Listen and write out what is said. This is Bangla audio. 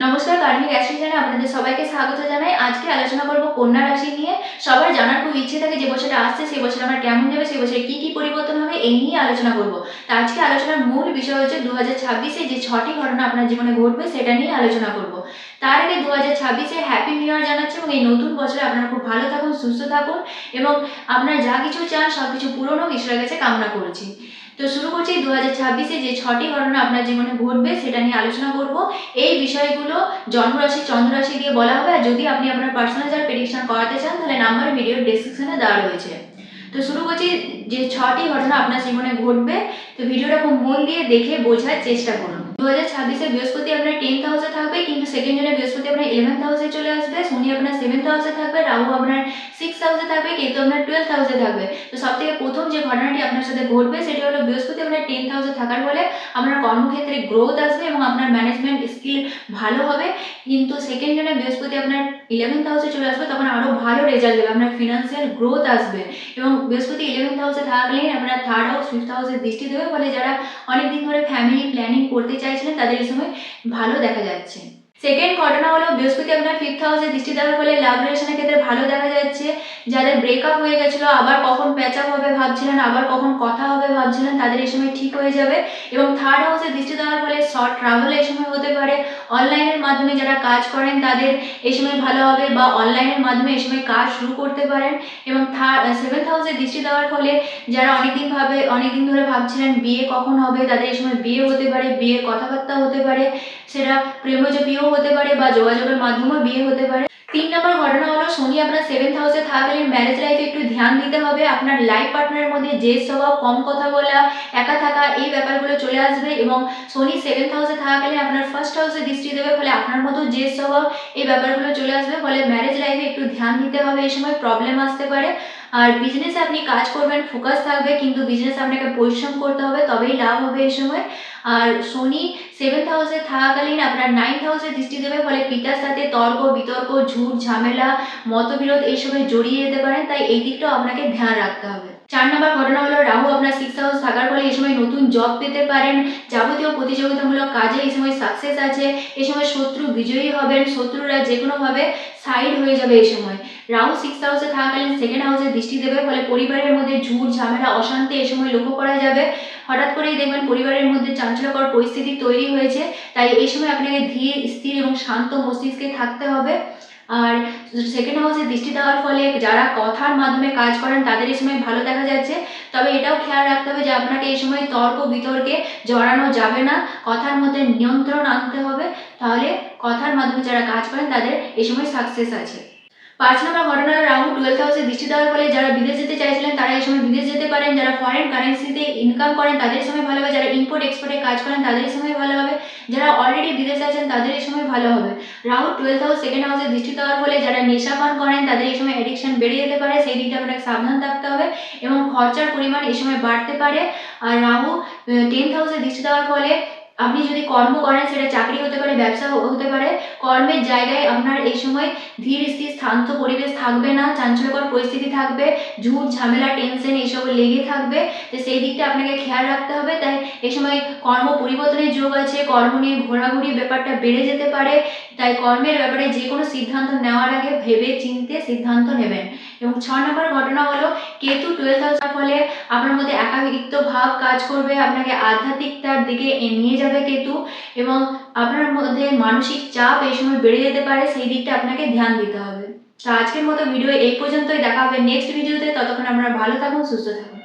নমস্কার, কার্মিক অ্যাস্ট্রোলজিতে আপনাদের সবাইকে স্বাগত জানাই। আজকে আলোচনা করব কন্যা রাশি নিয়ে। সবার জানার খুব ইচ্ছে থাকে যে বছরটা আসছে সেই বছর আমার কেমন যাবে, সেই বছরে কি কি পরিবর্তন হবে, এই নিয়ে আলোচনা করব। তো আজকে আলোচনার মূল বিষয় হচ্ছে 2026-এ যে 6টি ঘটনা আপনার জীবনে ঘটবে সেটা নিয়ে আলোচনা করব। তার আগে 2026-এ হ্যাপি নিউ ইয়ার জানাচ্ছি এবং এই নতুন বছরে আপনারা খুব ভালো থাকুন, সুস্থ থাকুন এবং আপনারা যা কিছু চান সব কিছু পূরণ হোক ঈশ্বরের কাছে কামনা করছি। তো শুরু করছি 2026-এ যে 6টি ঘটনা আপনার জীবনে ঘটবে সেটা নিয়ে আলোচনা করব। এই বিষয়গুলো জন্মরাশি চন্দ্ররাশি দিয়ে বলা হবে। আর যদি আপনি আপনার পার্সোনাল চার্ট প্রেডিকশন করাতে চান তাহলে নাম্বার ভিডিওর ডেসক্রিপশনে দেওয়া রয়েছে। তো শুরু করছি যে 6টি ঘটনা আপনার জীবনে ঘটবে। তো ভিডিওটা খুব মন দিয়ে দেখে বোঝার চেষ্টা করুন। 2026-এ বৃহস্পতি আপনার 10th হাউসে থাকবে, কিন্তু সেকেন্ড জনে বৃহস্পতি আপনার 11th হাউসে চলে আসবে, শনি আপনার 7th হাউসে থাকবে, রাহু আপনার 6th হাউসে থাকবে, কেতু আপনার 12th হাউসে থাকবে। তো সবথেকে প্রথম যে ঘটনাটি আপনার সাথে ঘটবে সেটি হলো বৃহস্পতি আপনার 10th হাউসে থাকার ফলে আপনার কর্মক্ষেত্রে গ্রোথ আসবে এবং আপনার ম্যানেজমেন্ট স্কিল ভালো হবে। কিন্তু সেকেন্ড জনে বৃহস্পতি আপনার 11th হাউসে চলে আসবে, তখন আরো ভালো রেজাল্ট দেবে, আপনার ফিনান্সিয়াল গ্রোথ আসবে। এবং বৃহস্পতি 11th হাউসে থাকলেই আপনার 3rd হাউস 5th হাউসে দৃষ্টি দেবে, ফলে যারা অনেকদিন ধরে ফ্যামিলি প্ল্যানিং করতে চাইছিলেন তাদের এই সময় ভালো দেখা যাচ্ছে। সেকেন্ড ঘটনা হলো বৃহস্পতি আপনার 5th হাউসে দৃষ্টি দেওয়ার ফলে লাভ রিলেশনের ক্ষেত্রে ভালো দেখা যাচ্ছে। যাদের ব্রেকআপ হয়ে গেছিলো, আবার কখন প্যাচ আপ হবে ভাবছিলেন, আবার কখন কথা হবে ভাবছিলেন, তাদের এই সময় ঠিক হয়ে যাবে। এবং 3rd হাউসে দৃষ্টি দেওয়ার ফলে শর্ট ট্রাভেল এই সময় হতে পারে। অনলাইনের মাধ্যমে যারা কাজ করেন তাদের এই সময় ভালো হবে, বা অনলাইনের মাধ্যমে এই সময় কাজ শুরু করতে পারেন। এবং 7th হাউসে দৃষ্টি দেওয়ার ফলে যারা অনেকদিন ধরে ভাবছিলেন বিয়ে কখন হবে, তাদের এই সময় বিয়ে হতে পারে, বিয়ের কথাবার্তা হতে পারে, সেটা প্রেমজ বিয়েও হতে পারে বা যোগাযোগের মাধ্যমেও বিয়ে হতে পারে। 3 নম্বর ঘটনা হলো শনি আপনার 7th হাউসে থাকলে ম্যারেজ লাইফে একটু ধ্যান দিতে হবে। আপনার লাইফ পার্টনারের মধ্যে যে স্বভাব, কম কথা বলা, একা থাকা, এই ব্যাপারগুলো চলে আসবে। এবং শনি 7th হাউসে থাকলে আপনার 1st হাউসে দৃষ্টি দেবে, ফলে আপনার মতো যে স্বভাব, এই ব্যাপারগুলো চলে আসবে। ফলে ম্যারেজ লাইফে একটু ধ্যান দিতে হবে, এই সময় প্রবলেম আসতে পারে। আর বিজনেসে আপনি কাজ করবেন, ফোকাস থাকবে, কিন্তু বিজনেসে আপনাকে পরিশ্রম করতে হবে, তবেই লাভ হবে এই সময়। আর শনি 7th হাউসে থাকাকালীন আপনার 9th হাউসে দৃষ্টি দেবে, ফলে পিতার সাথে তর্ক বিতর্ক, ঝুট ঝামেলা, মতবিরোধ এইসবে জড়িয়ে যেতে পারেন, তাই এই দিকটাও আপনাকে ধ্যান রাখতে হবে। 4 নম্বর ঘটনা হলো রাহু আপনার 6th হাউস থাকার ফলে এই সময় নতুন জব পেতে পারেন। যাবতীয় প্রতিযোগিতামূলক কাজে এই সময় সাকসেস আছে। এই সময় শত্রু বিজয়ী হবেন, শত্রুরা যে কোনোভাবে সাইড হয়ে যাবে এই সময়। রাহু 6th হাউসে থাকাকালীন 2nd হাউসে দৃষ্টি দেবে, ফলে পরিবারের মধ্যে ঝুট ঝামেলা অশান্তি এই সময় লক্ষ্য করা যাবে। হঠাৎ করেই দেখবেন পরিবারের মধ্যে চাঞ্চল্যকর পরিস্থিতি তৈরি হয়েছে, তাই এই সময় আপনাকে ধীর স্থির এবং শান্ত মস্তিষ্কে থাকতে হবে। আর 2nd হাউসে দৃষ্টি দেওয়ার ফলে যারা কথার মাধ্যমে কাজ করেন তাদের এই সময় ভালো দেখা যাচ্ছে। তবে এটাও খেয়াল রাখতে হবে যে আপনাকে এই সময় তর্ক বিতর্কে জড়ানো যাবে না, কথার মধ্যে নিয়ন্ত্রণ আনতে হবে, তাহলে কথার মাধ্যমে যারা কাজ করেন তাদের এই সময় সাকসেস আছে। 5 নম্বর ঘটনা হলো রাহু 12th হাউসে দৃষ্টি দেওয়ার ফলে যারা বিদেশ যেতে চাইছিলেন তারা এই সময় বিদেশ যেতে পারেন। যারা ফরেন কারেন্সিতে ইনকাম করেন তাদের সময় ভালো হবে। যারা ইম্পোর্ট এক্সপোর্টে কাজ করেন তাদের এই সময় ভালো হবে। যারা অলরেডি বিদেশে আছেন তাদের এই সময় ভালো হবে। রাহু 12th হাউস 2nd হাউসে দৃষ্টি দেওয়ার ফলে যারা নেশাপান করেন তাদের এই সময় অ্যাডিকশন বেড়ে যেতে পারে, সেই দিকটা আপনাকে সাবধান থাকতে হবে এবং খরচার পরিমাণ এই সময় বাড়তে পারে। আর রাহু 10th হাউসে দৃষ্টি দেওয়ার ফলে আপনি যদি কর্ম করেন, সেটা চাকরি হতে পারে, ব্যবসা হতে পারে, কর্মের জায়গায় আপনার এই সময় ধীর স্থির শান্ত পরিবেশ থাকবে না, চাঞ্চল্যকর পরিস্থিতি থাকবে, ঝুট ঝামেলা টেনশন এইসব লেগে থাকবে। তো সেই দিকটা আপনাকে খেয়াল রাখতে হবে। তাই এই সময় কর্ম পরিবর্তনের যোগ আছে, কর্ম নিয়ে ঘোরাঘুরি ব্যাপারটা বেড়ে যেতে পারে। তাই কর্মের ব্যাপারে যে কোনো সিদ্ধান্ত নেওয়ার আগে ভেবে চিন্তে সিদ্ধান্ত নেবেন। এবং 6 নম্বর ঘটনা হলো কেতু 12th হাউসের ফলে আপনার মধ্যে একাকিত্ব ভাব কাজ করবে, আপনাকে আধ্যাত্মিকতার দিকে নিয়ে যাবে কেতু, এবং আপনার মধ্যে মানসিক চাপ এই সময় বেড়ে যেতে পারে, সেই দিকটা আপনাকে ধ্যান দিতে হবে। তো আজকের মতো ভিডিও এই পর্যন্তই, দেখা হবে নেক্সট ভিডিওতে। ততক্ষণ আপনারা ভালো থাকুন, সুস্থ থাকুন।